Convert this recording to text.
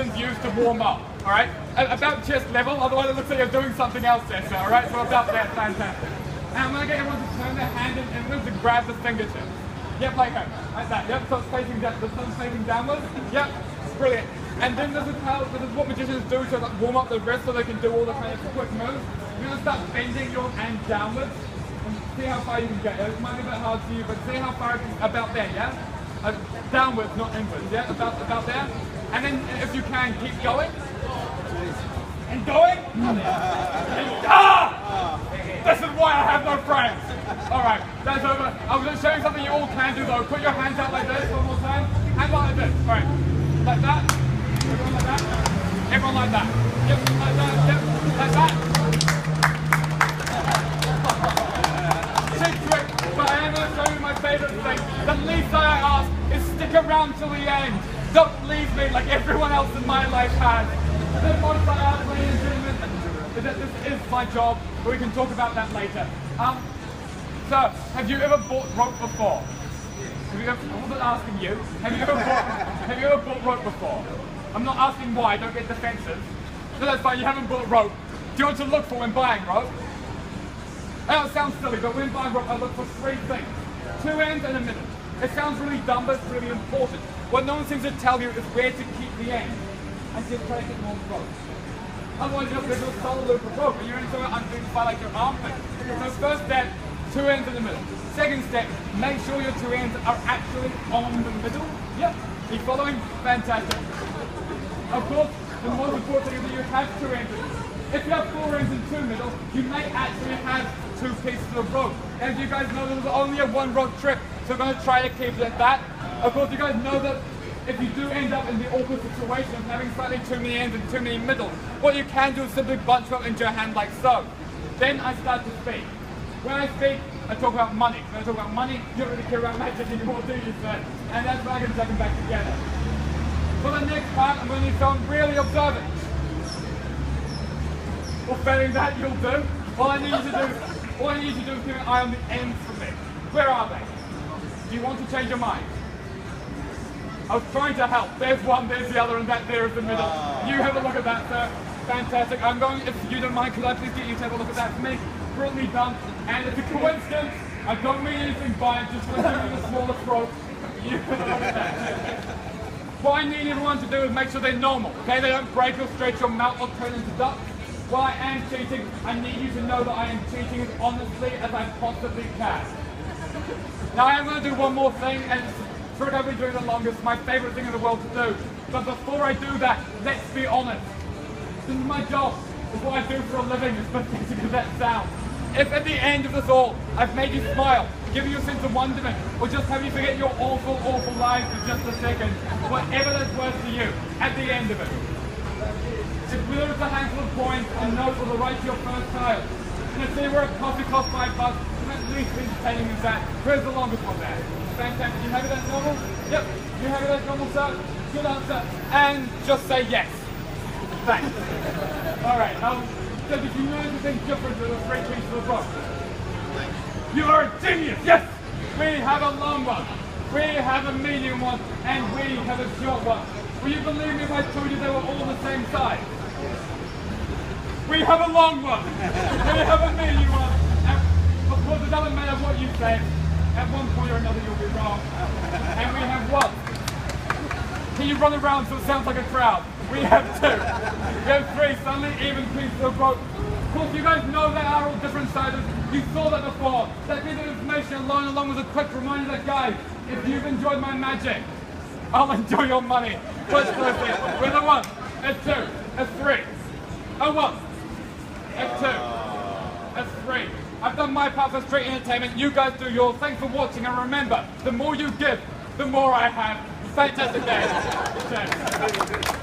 used to warm up, alright? About chest level, otherwise it looks like you're doing something else there, sir, alright? So about that, fantastic. And I'm going to get everyone to turn their hand inwards to grab the fingertips. Yep, like that, yep, so it's facing down, the sun's facing downwards, yep, brilliant. And then this is what magicians do to like, warm up the wrist so they can do all the kind of quick moves. You're going to start bending your hand downwards and see how far you can get. It might be a bit hard for you, but see how far, about there, yeah? Downwards, not inwards, yeah, about there. And then, if you can, keep going. And going. This is why I have no friends. Alright, that's over. I'm going to show you something you all can do though. Put your hands out like this one more time. Hands out like this. Alright. Like that. Everyone like that. Everyone like that. Yep, like that. Yep, like that. Cheap trick, but I am going to show you my favourite thing. The least I ask is stick around till the end. Don't leave me like everyone else in my life has. The most I ask, ladies and gentlemen, is that this is my job, but we can talk about that later. So, have you ever bought rope before? I wasn't asking you. Have you ever bought rope before? I'm not asking why, don't get defensive. No, that's fine, you haven't bought rope. Do you know what to look for when buying rope? I know it sounds silly, but when buying rope, I look for three things. Two ends and a middle. It sounds really dumb, but it's really important. What no one seems to tell you is where to keep the end and just try to get more rope. Otherwise, you're going to do a solid loop of rope and you're only going to undo by like your armpit. So first step, two ends in the middle. Second step, make sure your two ends are actually on the middle. Yep. You following? Fantastic. Of course, the most important thing is that you have two ends. If you have four ends and two middle, you may actually have two pieces of rope. As you guys know, there's only a one rope trick, so we're going to try to keep it at that. Of course, you guys know that if you do end up in the awkward situation of having slightly too many ends and too many middle, what you can do is simply bunch them into your hand like so. Then I start to speak. When I speak, I talk about money. When I talk about money, you don't really care about magic anymore, do you, sir? And that's why I can take them back together. For the next part, I'm going to need someone really observant. Well, failing that, you'll do. All I need you to do is keep an eye on the ends for me. Where are they? Do you want to change your mind? I was trying to help. There's one, there's the other, and that there is the middle. You have a look at that, sir. Fantastic. I'm going, if you don't mind, could I please get you to have a look at that for me? Brilliantly done. And it's a coincidence. I don't mean anything by it, just want to give you the smaller throat. You have a look at that. What I need everyone to do is make sure they're normal, okay? They don't break or stretch your mouth or turn into ducks. While I am cheating, I need you to know that I am cheating as honestly as I possibly can. Now I am going to do one more thing, and it's probably doing the longest, my favourite thing in the world to do. But before I do that, let's be honest. This is my job. It's what I do for a living, as pathetic as that sounds. If at the end of this all, I've made you smile, given you a sense of wonderment, or just have you forget your awful, awful lives for just a second, whatever that's worth to you, at the end of it. Whether it's a handful of coins, a note, or the right to your first child. And if they were a coffee cost $5, then at least entertaining as that. Where's the longest one there? Fantastic. You have it as normal? Yep. You have it as normal, sir? Good answer. And just say yes. Thanks. Alright, so did you notice anything different with the three pieces of rope? You are a genius! Yes! We have a long one, we have a medium one, and we have a short one. Will you believe me if I told you they were all the same size? We have a long one, we have a medium one, and of course it doesn't matter what you say, at one point or another you'll be wrong. And we have what? Can you run around so it sounds like a crowd? We have two. We have three suddenly even pieces of rope. Of course you guys know they are all different sizes. You saw that before. That piece of information along with a quick reminder that guys, if you've enjoyed my magic, I'll enjoy your money. Let's go there. With a one, a two, a three, a one, a two, a three. I've done my part for street entertainment. You guys do yours. Thanks for watching, and remember, the more you give, the more I have. Fantastic day.